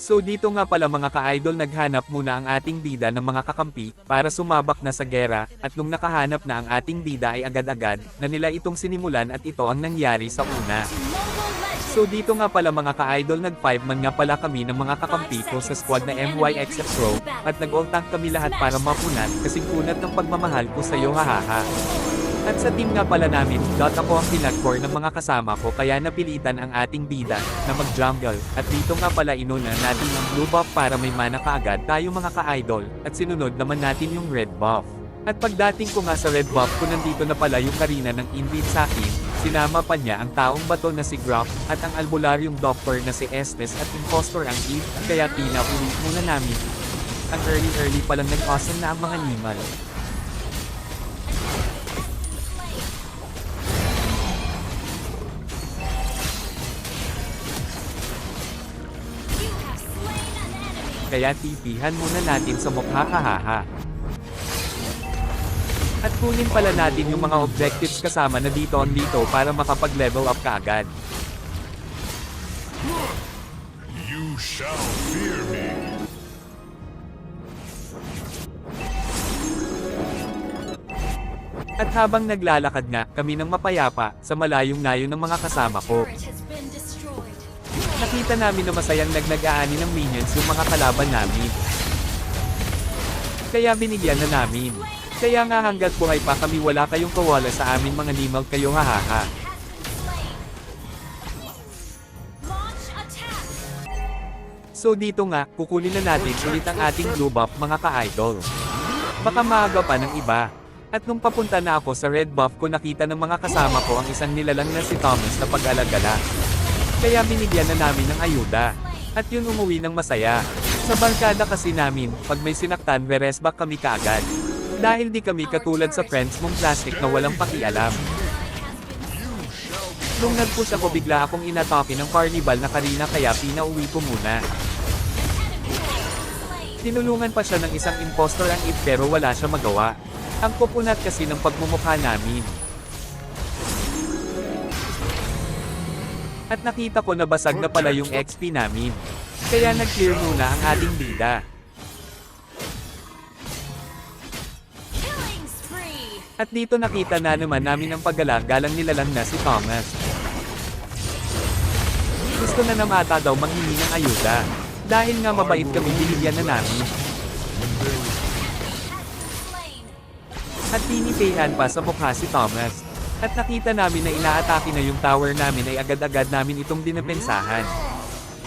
So dito nga pala mga ka-idol, naghanap muna ang ating bida ng mga kakampi, para sumabak na sa gera, at nung nakahanap na ang ating bida ay agad-agad, na nila itong sinimulan at ito ang nangyari sa una. So dito nga pala mga ka-idol, nag 5 man nga pala kami ng mga kakampi ko sa squad na MYXF Pro, at nag-all tank kami lahat para mapunat, kasing kunat ng pagmamahal ko sa'yo, hahaha. At sa team nga pala namin, ako ang pinag-core ng mga kasama ko, kaya napilitan ang ating bida na mag-jungle, at dito nga pala inuna natin ang blue buff para may mana kaagad tayo mga ka-idol, at sinunod naman natin yung red buff. At pagdating ko nga sa red buff ko, nandito na pala yung Karina ng invade sa akin, sinama pa niya ang taong bato na si Graf, at ang albularyong doctor na si Estes at impostor ang Eve, kaya pinauwi muna namin. Ang early palang nag-awesome na ang mga animal. Kaya tipihan muna natin sa mukha, hahaha. At kunin pala natin yung mga objectives kasama na dito para makapag-level up kaagad. You shall fear me. At habang naglalakad nga kami ng mapayapa sa malayong layo ng mga kasama ko, nakita namin na masayang nag-aani ng minions yung mga kalaban namin. Kaya binigyan na namin. Kaya nga hanggat buhay pa kami, wala kayong kawala sa amin mga nimag kayo, hahaha. So dito nga, kukunin na natin ulit ang ating blue buff mga ka-idol. Baka maaga pa ng iba. At nung papunta na ako sa red buff ko, nakita ng mga kasama ko ang isang nilalang na si Thomas na pag-alagala. Kaya binigyan na namin ng ayuda. At yun umuwi ng masaya. Sa barkada kasi namin, pag may sinaktan, beresback kami kaagad. Dahil di kami katulad sa friends mong plastic na walang pakialam. Nung nag-push ako, bigla akong inatake ng carnival na Karina, kaya pinauwi ko muna. Tinulungan pa siya ng isang impostor ang Eve, pero wala siya magawa. Ang kukunat kasi ng pagmumukha namin. At nakita ko na basag na pala yung XP namin. Kaya nag-clear muna ang ating bida. At dito nakita na naman namin ang paggalagalang nilalang na si Thomas. Gusto na namata daw manghingi ng ayuda. Dahil nga mabait kami, binigyan na namin. At tinipayan pa sa mukha si Thomas. At nakita namin na inaatake na yung tower namin, ay agad-agad namin itong dinapensahan.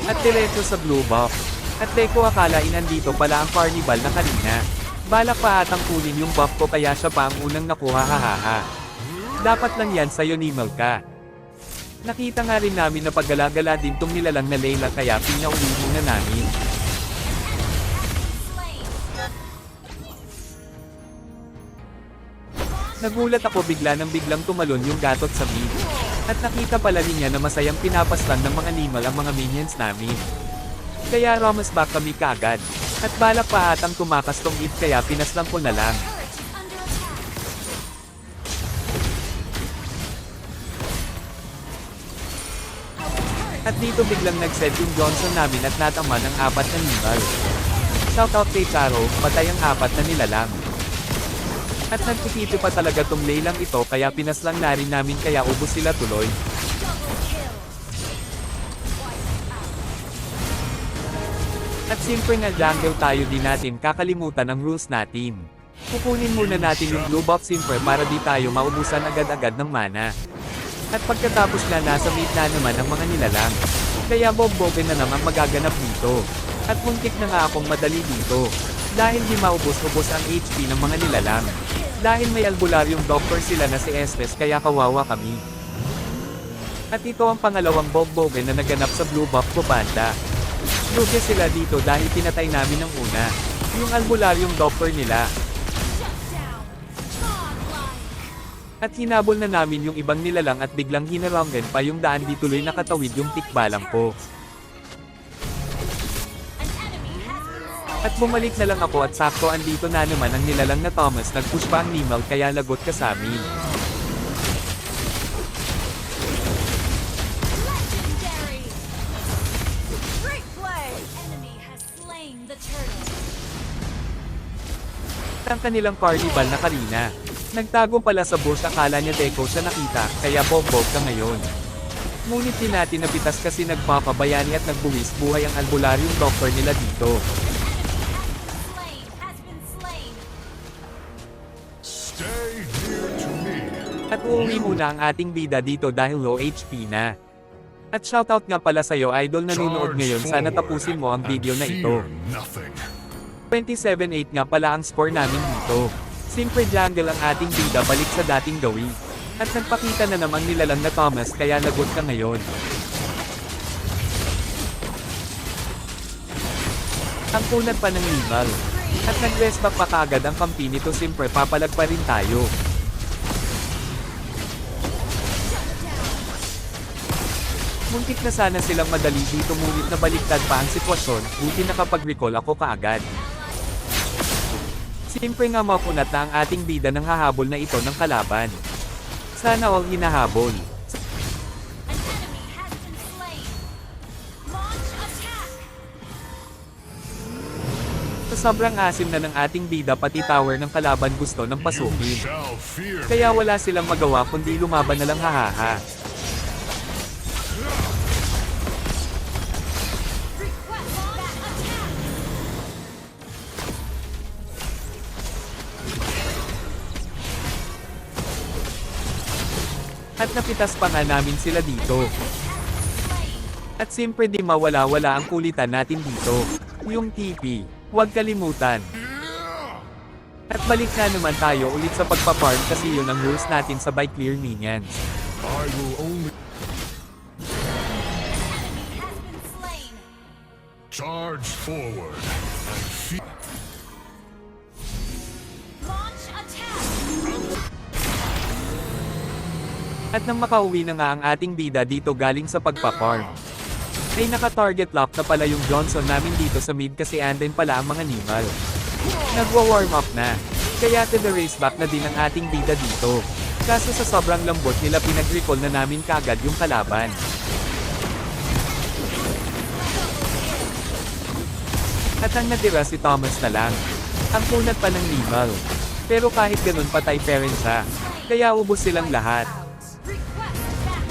At diretso sa blue buff. At teko, akala inandito pala ang carnival na Karina. Balak pa atang kunin yung buff ko, kaya siya pa ang unang nakuha, hahaha. Dapat lang yan sa'yo, nimal ka. Nakita nga rin namin na paggalagala din tong nilalang na Layla, kaya pinauwi muna namin. Nagulat ako bigla nang biglang tumalon yung gatot sa mid. At nakita pala niya na masayang pinapastan ng mga animal ang mga minions namin. Kaya romas back kami kaagad. At balak pa atang tumakas tong Eve, kaya pinaslang ko na lang. At dito biglang nag-set yung Johnson namin at natama ng 4 na nimal. Shoutout kay Charo, patay ang 4 na nilalang. At nagtitito pa talaga tong Laylang ito, kaya pinaslang na rin namin, kaya ubos sila tuloy. At siyempre nga jungle tayo, din natin kakalimutan ang rules natin. Kukunin muna natin yung blue buff siyempre para di tayo maubusan agad-agad ng mana. At pagkatapos na, nasa mid na naman ang mga nilalang. Kaya bob-bobin na naman magaganap dito. At muntik na nga akong madali dito. Dahil di maubos-ubos ang HP ng mga nilalang. Dahil may albularyong doctor sila na si Estes, kaya kawawa kami. At ito ang pangalawang bob-bobin na naganap sa blue buff ko banda. Lugi sila dito dahil pinatay namin ng una, yung albularyong doctor nila. At hinabol na namin yung ibang nilalang at biglang hinarangan pa yung daan, di tuloy nakatawid yung tikbalang ko. At bumalik na lang ako at sakto andito na naman ang nilalang na Thomas, nag-push pa ang nimal, kaya lagot ka sa amin. slain the turtle. Ang kanilang carnival na Karina. Nagtago pala sa bush, akala niya Deco siya nakita, kaya bombog ka ngayon. Ngunit di natin napitas kasi nagpapabayani at nagbuwis buhay ang albularyo doctor nila dito. Slain has been slain. Stay near to me. At uuwi muna ang ating bida dito dahil low HP na. At shoutout nga pala sa'yo idol nanonood Charge ngayon, sana forward tapusin mo ang video and na ito. fear nothing. 27-8 nga pala ang score namin dito. Simple jungle ang ating bida, balik sa dating gawi. At nagpakita na namang nilalang na Thomas, kaya lagot ka ngayon. Ang kunat pa ng limal. At nag-rest back pa kaagad ang kampi nito, simpre papalag pa rin tayo. Muntik na sana silang madali dito, ngunit nabaliktad pa ang sitwasyon, buti nakapag-recall ako kaagad. Siyempre nga mapunat na ang ating bida ng hahabol na ito ng kalaban. Sana all hinahabol. An enemy has been slain. Launch attack. Sa sobrang asim na ng ating bida, pati tower ng kalaban gusto ng You pasukin. shall fear me. Kaya wala silang magawa kundi lumaban na lang, hahaha. Request back attack. At napitas pa nga namin sila dito. Slain. At siyempre di mawala-wala ang kulitan natin dito. Yung TP. Huwag kalimutan. At balik na naman tayo ulit sa pagpaparm kasi yun ang rules natin sa by clear minions. I will only Enemy has been slain. charge forward and fear. Launch attack. At nang makauwi na nga ang ating bida dito galing sa pagpaparm, ay naka-target lock na pala yung Johnson namin dito sa mid kasi andin pala ang mga nimal. Nagwa-warm up na, kaya to the race back na din ang ating bida dito. Kaso sa sobrang lambot nila pinag-recall na namin kaagad yung kalaban. At ang natira si Thomas na lang. Ang kunat pa ng nimal. Pero kahit ganun patay parents siya. Kaya ubos silang lahat. Request back.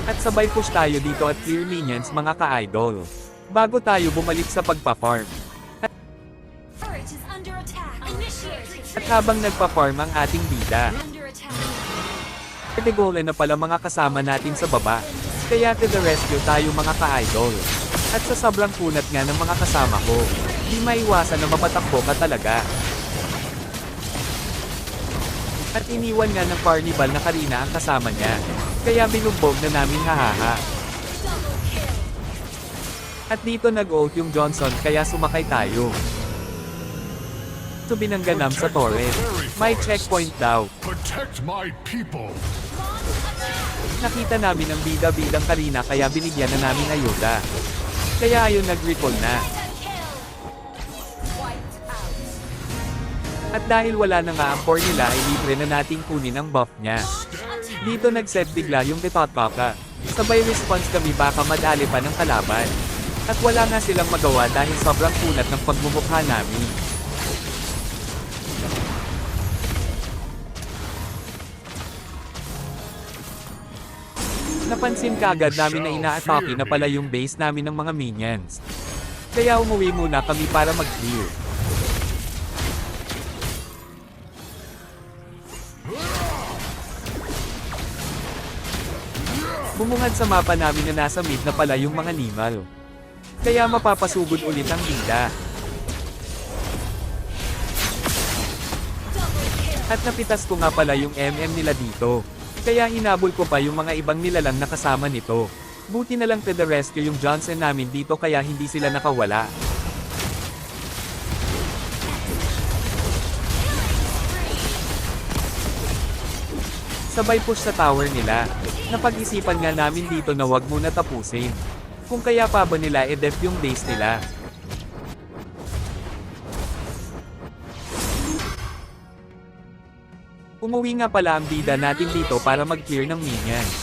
At sabay push tayo dito at clear minions, mga ka-idol. Bago tayo bumalik sa pagpa-farm. Turret is under attack. Initiate At retreat. habang nagpa-farm ang ating bida, Under attack. kategole na pala mga kasama natin sa baba. Kaya to the rescue tayo, mga ka-idol. At sa sobrang kunat nga ng mga kasama ko, di maiwasan na mapatakbo ka talaga. At iniwan nga ng carnival na Karina ang kasama niya. Kaya binugbog na namin, hahaha. Double kill. At dito nag-ult yung Johnson kaya sumakay tayo. So binangganam sa turret. May checkpoint daw. Protect my people. Launch attack. Nakita namin ang bida-bidang Karina kaya binigyan na namin ayuda. Kaya ayun, nag-recall na. Mega kill. Wiped out. At dahil wala na nga ang core nila ay libre na nating kunin ang buff niya. Attack. Dito nag-set bigla yung Tetotpaka. Sabay response kami, baka madali pa ng kalaban. At wala nga silang magawa dahil sobrang kunat ng pagmumukha namin. Napansin kaagad namin na ina-atake na pala yung base namin ng mga minions. Kaya umuwi muna kami para mag-clear. Bumungad sa mapa namin na nasa mid na pala yung mga nimal. Kaya mapapasugod ulit ang bida. Double kill. At napitas ko nga pala yung MM nila dito. Kaya hinabol ko pa yung mga ibang nilalang nakasama nito. Buti na lang to the rescue yung Johnson namin dito kaya hindi sila nakawala. Sabay push sa tower nila. Napag-isipan nga namin dito na wag muna tapusin. Kung kaya pa ba nila i-def yung base nila. Umuwi nga pala ang bida natin dito para mag-clear ng minions.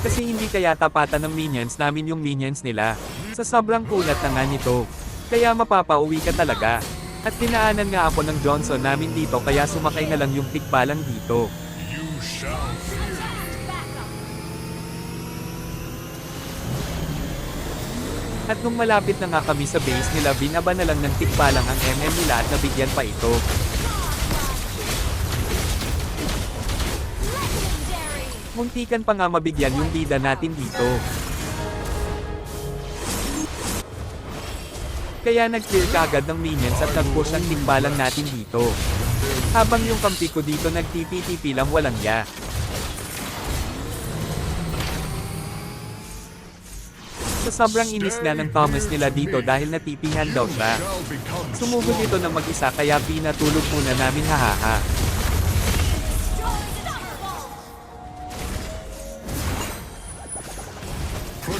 Kasi hindi kaya tapatan ng minions namin yung minions nila. Sa sobrang kulat na nga nito. Kaya mapapauwi ka talaga. At dinaanan nga ako ng Johnson namin dito kaya sumakay na lang yung tikbalang dito. You shall fear. At nung malapit na nga kami sa base nila binaba na lang ng tikbalang ang MM nila at nabigyan pa ito. Legendary. Muntikan pa nga mabigyan yung bida natin dito. Kaya nag-clear ka agad ng minions at nag-push ang tikbalang natin dito. Habang yung kampi ko dito nag-TP-TP lang walang ya. Sa sobrang inis na ng Thomas nila dito dahil natipihan daw siya. Shall become Sumugod ito ng mag-isa kaya pinatulog muna namin hahaha.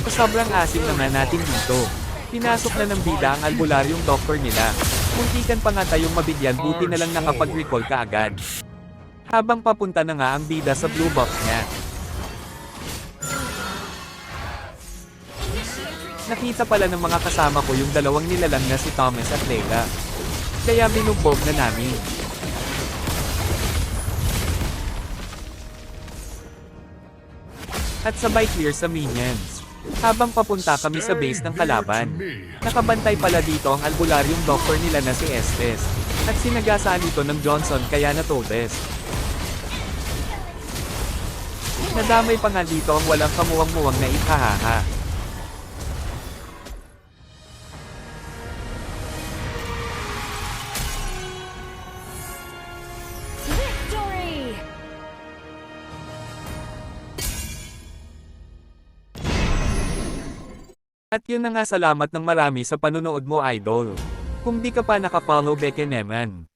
Sa sobrang asim na nga natin dito. Pinasok na ng bida ang albularyong doctor nila. Muntikan pa nga tayong mabigyan buti na lang nakapag-recall ka agad. Habang papunta na nga ang bida sa blue box niya. Nakita pala ng mga kasama ko yung dalawang nilalang na si Thomas at Leila. Kaya binugbog na namin. At sabay clear sa minions. Habang papunta kami sa base ng kalaban. Nakabantay pala dito ang albularyong doctor nila na si Estes. At sinagasaan ito ng Johnson kaya natodes. Nadamay pa nga dito ang walang kamuwang-muwang na ikahaha. Victory. At yun na nga salamat ng marami sa panunood mo idol. Kung di ka pa nakafollow beke naman.